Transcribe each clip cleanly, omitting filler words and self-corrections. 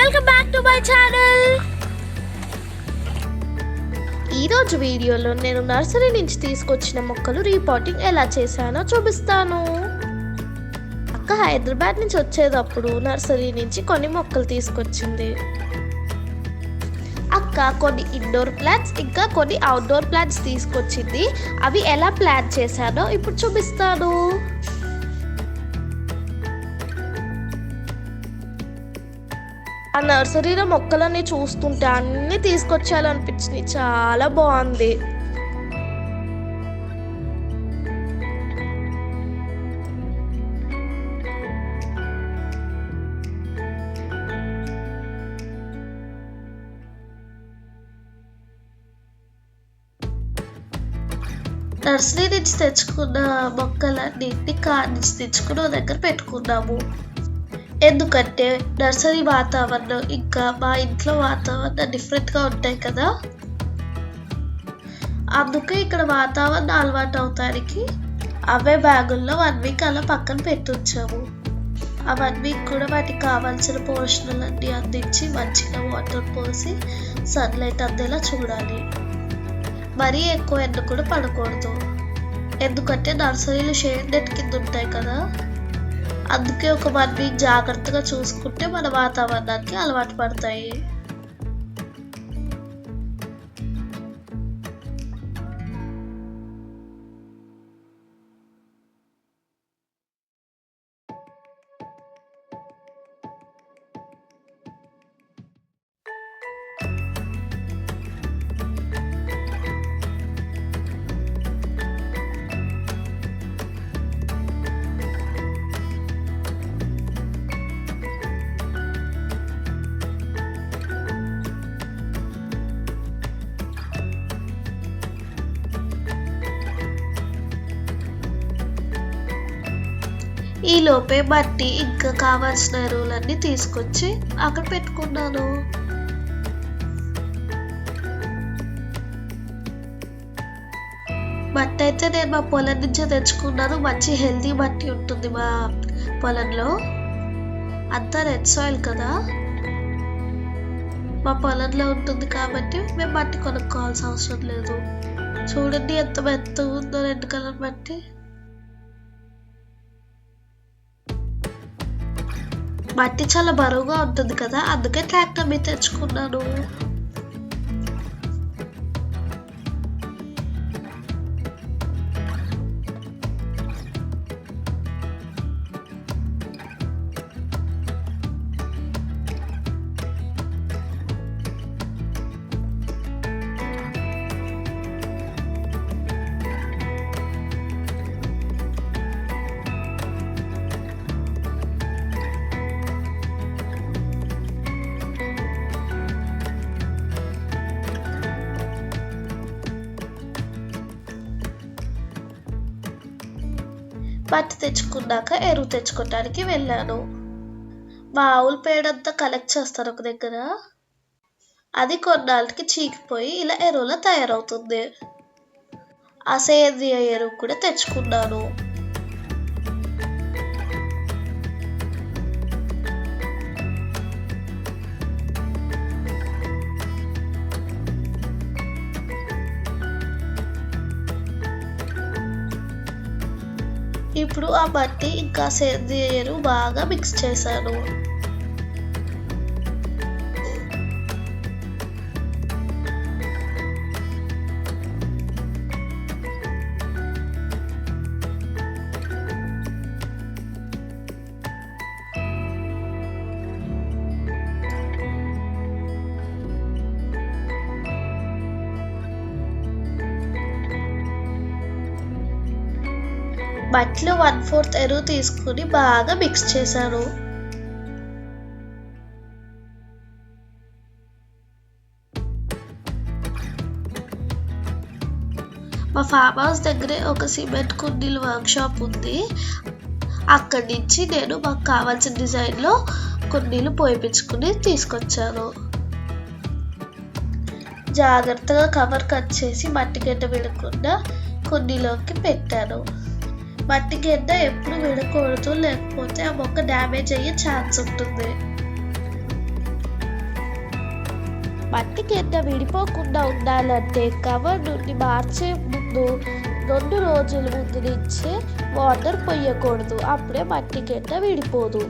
Welcome back to my channel. ఈరోజు వీడియోలో నేను నర్సరీ నుంచి తీసుకొచ్చిన మొక్కలు రీపాటింగ్ ఎలా చేశానో చూపిస్తాను. అక్క హైదరాబాద్ నుంచి వచ్చేటప్పుడు నర్సరీ నుంచి కొన్ని మొక్కలు తీసుకొచ్చింది. అక్క కొన్ని ఇండోర్ ప్లాంట్స్ ఇంకా కొన్ని అవుట్డోర్ ప్లాంట్స్ తీసుకొచ్చింది. అవి ఎలా ప్లాన్ చేశానో ఇప్పుడు చూపిస్తాను. ఆ నర్సరీలో మొక్కలన్నీ చూస్తుంటే అన్నీ తీసుకొచ్చేయాలనిపించింది. చాలా బాగుంది. నర్సరీ నుంచి తెచ్చుకున్న మొక్కలన్నింటినీ కార్ నుంచి తెచ్చుకుని దగ్గర పెట్టుకున్నాము. ఎందుకంటే నర్సరీ వాతావరణం ఇంకా మా ఇంట్లో వాతావరణం డిఫరెంట్గా ఉంటాయి కదా, అందుకే ఇక్కడ వాతావరణం అలవాటు అవుతానికి అవే బ్యాగుల్లో 1 వీక్ అలా పక్కన పెట్టొచ్చాము. ఆ 1 వీక్ కూడా వాటికి కావాల్సిన పోషణలన్నీ అందించి మంచిగా వాటర్ పోసి సన్లైట్ అందేలా చూడాలి. మరీ ఎక్కువ ఎండ కూడా పడకూడదు, ఎందుకంటే నర్సరీలు షేడ్ నెట్ కింద ఉంటాయి కదా, అందుకే ఒక 1 వీక్ జాగ్రత్తగా చూసుకుంటే మన వాతావరణానికి అలవాటు పడతాయి. ఈ లోపే మట్టి ఇంకా కావాల్సిన ఎరువులన్నీ తీసుకొచ్చి అక్కడ పెట్టుకున్నాను. మట్టి అయితే నేను మా పొలం నుంచే తెచ్చుకున్నాను. మంచి హెల్తీ మట్టి ఉంటుంది మా పొలంలో, అంతా రెడ్ సాయిల్ కదా, మా పొలంలో ఉంటుంది కాబట్టి మేము మట్టి కొనుక్కోవాల్సిన అవసరం లేదు. చూడండి ఎంత మెత్తగా ఉందో రెడ్ కలర్ మట్టి. మట్టి చాలా బరువుగా ఉంటుంది కదా, అందుకే ట్రాక్టర్ మీద తెచ్చుకున్నాను. మట్టి తెచ్చుకున్నాక ఎరువు తెచ్చుకోవడానికి వెళ్ళాను. మా ఆవుల పేడంతా కలెక్ట్ చేస్తారు ఒక దగ్గర, అది కొన్నాళ్ళకి చీకిపోయి ఇలా ఎరువులా తయారవుతుంది. ఆ సేంద్రియ ఎరువు కూడా తెచ్చుకున్నాను. ఇప్పుడు ఆ మట్టి ఇంకా సేంద్రియ ఎరువు బాగా మిక్స్ చేశాను. మట్టిలో 1/4 ఎరువు తీసుకుని బాగా మిక్స్ చేశాను. మా ఫామ్ హౌస్ దగ్గరే ఒక సిమెంట్ కుండీల వర్క్ షాప్ ఉంది. అక్కడి నుంచి నేను మాకు కావాల్సిన డిజైన్లో కుండీలు పోయిపించుకుని తీసుకొచ్చాను. జాగ్రత్తగా కవర్ కట్ చేసి మట్టి గడ్డ విడకుండా కుండీలోకి పెట్టాను. మట్టి గడ్డ ఎప్పుడు విడకూడదు, లేకపోతే ఆ మొక్క డ్యామేజ్ అయ్యే ఛాన్స్ ఉంటుంది. మట్టి కెండ విడిపోకుండా ఉండాలంటే కవర్ నుండి మార్చే ముందు 2 రోజుల ముందు నుంచే వాటర్ పొయ్యకూడదు. అప్పుడే మట్టి కెండ విడిపోదు.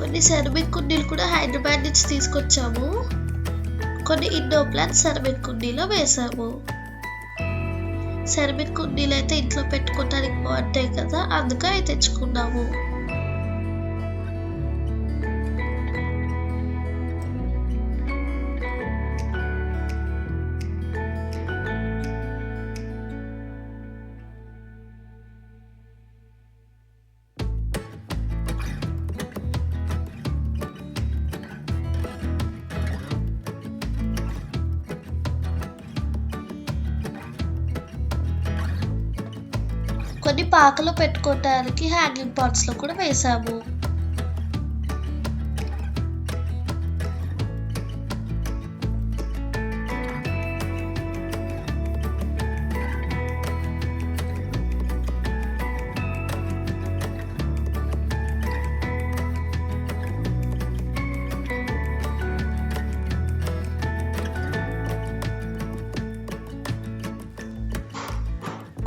కొన్ని సెరమిక్ కుండీలు కూడా హైదరాబాద్ నుంచి తీసుకొచ్చాము. కొన్ని ఇండోర్ ప్లాంట్స్ సెరమిక్ కుండీలో వేసాము. సెరమిక్ కుండీలు అయితే ఇంట్లో పెట్టుకోవడానికి బాగుంటాయి కదా, అందుకే అవి తెచ్చుకున్నాము. కొన్ని పాకలో పెట్టుకోవడానికి హ్యాంగింగ్ పాట్స్లో కూడా వేసాము.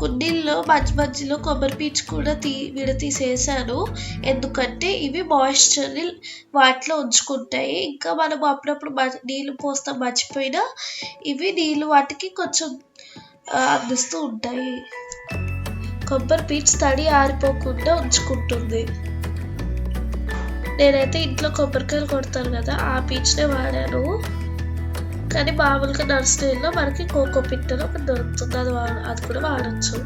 కుండీల్లో మధ్యలో కొబ్బరి పీచు కూడా విడతీసేసాను. ఎందుకంటే ఇవి మాయిశ్చర్ని వాటిలో ఉంచుకుంటాయి. ఇంకా మనం అప్పుడప్పుడు నీళ్ళు పోస్తాం మర్చిపోయినా ఇవి నీళ్ళు వాటికి కొంచెం అందిస్తూ ఉంటాయి. కొబ్బరి పీచు తడి ఆరిపోకుండా ఉంచుకుంటుంది. నేనైతే ఇంట్లో కొబ్బరికాయలు కొడతాను కదా, ఆ పీచునే వాడాను. కానీ మామూలుగా నర్సరీలో మనకి కోకో పిట్ అని ఒకటి దొరుకుతుంది, అది కూడా వాడచ్చు.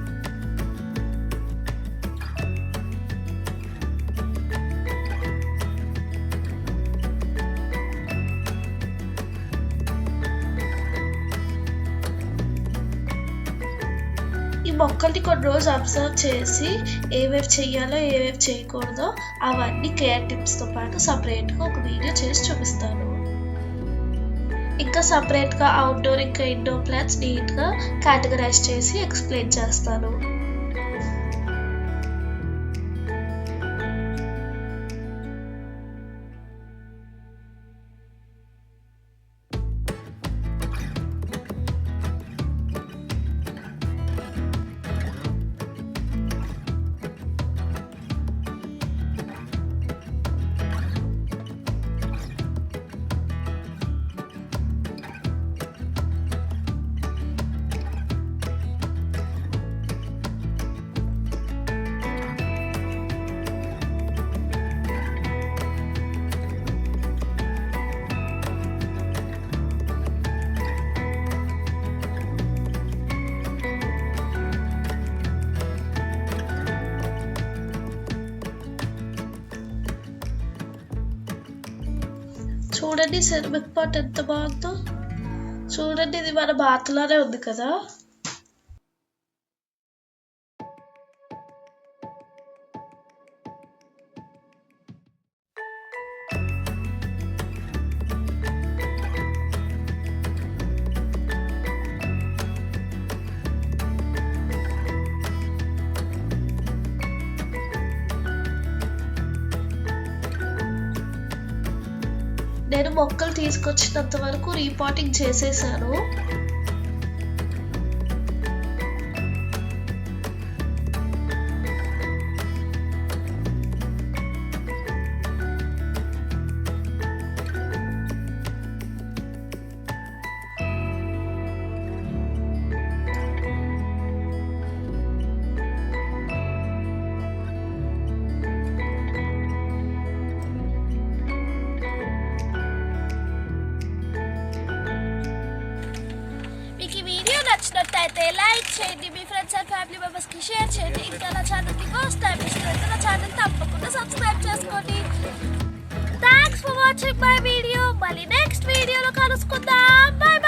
ఈ మొక్కల్ని కొన్ని రోజు అబ్జర్వ్ చేసి ఏవేవి చెయ్యాలో ఏవేవి చేయకూడదో అవన్నీ కేర్ టిప్స్తో పాటు సపరేట్గా ఒక వీడియో చేసి చూపిస్తాను. ఇంకా సపరేట్గా అవుట్డోర్ ఇంకా ఇండోర్ ప్లాంట్స్ నీట్గా కేటగరైజ్ చేసి ఎక్స్ప్లెయిన్ చేస్తాను. చూడండి సెరమిక్ పాట్ ఎంత బాగుందో. చూడండి, ఇది మన బాతులానే ఉంది కదా. నేను మొక్కలు తీసుకొచ్చినంత వరకు రీపాటింగ్ చేసేసాను. నచ్చినట్లయితే లైక్ చేయండి, మీ ఫ్రెండ్స్ అండ్ ఫ్యామిలీ మెంబర్స్కి షేర్ చేయండి. ఇంకా నా ఛానల్కి ఫస్ట్ టైం ఇస్తున్నట్టు నా ఛానల్ తప్పకుండా సబ్స్క్రైబ్ చేసుకోండి. Thanks for watching my video. మళ్ళీ నెక్స్ట్ వీడియోలో కలుసుకుందాం. బై.